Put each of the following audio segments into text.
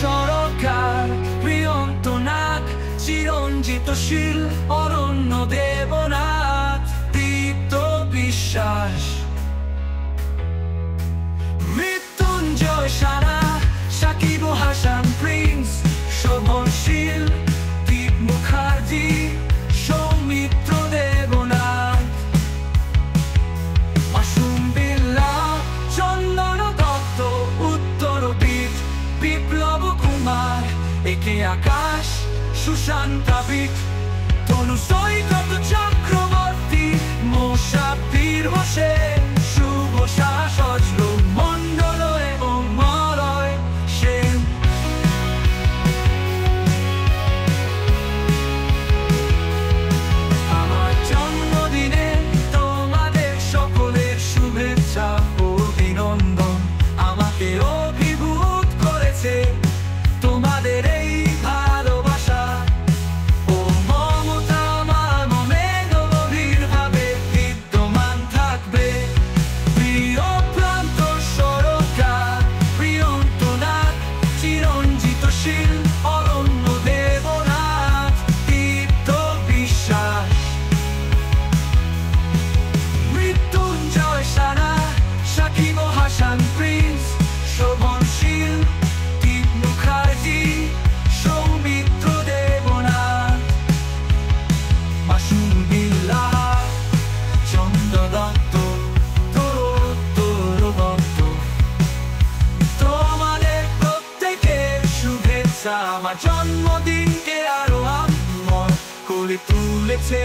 সরকার প্রিয়ন্তনাথ চিরঞ্জিতশীল অরণ্য দেবনাথ দীপ্ত বিশ্বাস মৃত্যুঞ্জয় সারা সাকিব হাসান প্রিন্স শোভনশীল দীপ মুখার্জি সৌমিত্র দেবনাথ মাসুম বিল্লা চন্দন দত্ত উত্তরবীর বিপ্লব কুমার একে আকাশ সুশান্তা বিট তনু সৈকত চক্রবর্তী মোশাব্বির হোসেন শুভ সজল মন্ডল এবং মলয় সেন আমার জন্মদিনে তোমাদের সকলের শুভেচ্ছা ও অভিনন্দন আমাকে অভিভূত করেছে তোমাদের এই ভালোবাসা ও মমতা আমার মনে গভীরভাবে বিদ্যমান থাকবে। প্রিয় প্রান্ত সরকার প্রিয়ন্তনাথ চিরঞ্জিতশীল অরণ্য দেবনাথ দীপ্ত বিশ্বাস মৃত্যুঞ্জয় সারা সাকিব হাসান প্রিন্স শোভনশীল দীপ মুখার্জি সৌমিত্র দেবনাথ মাসুম বিল্লা চন্দ্র দত্ত তরুণ দত্ত তোমাদের প্রত্যেকের শুভেচ্ছা আমার জন্মদিনকে আরো আনন্দ করে তুলেছে।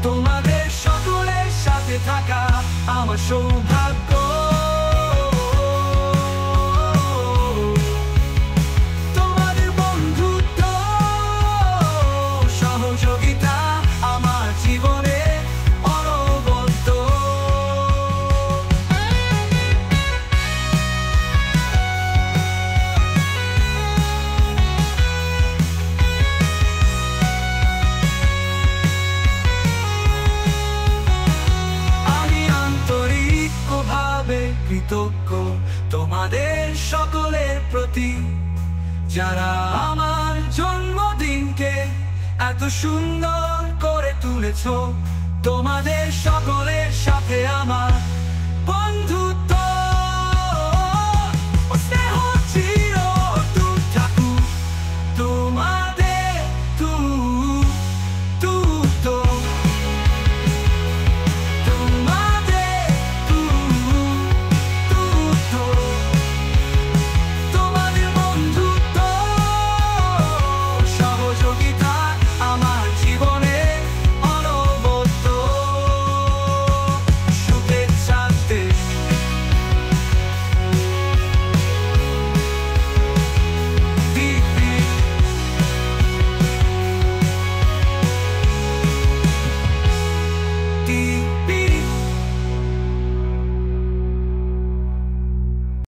তোমাদের সকলের সাথে থাকা আমার সৌভাগ্য তোমাদের বন্ধুত্ব সহযোগিতা আমার জীবনে অনবদ্য আমি আন্তরিকভাবে কৃতজ্ঞ তোমাদের সকলের প্রতি যারা আমার জন্মদিনকে এত সুন্দর করে তুলেছ। তোমাদের সকলের সাথে আমার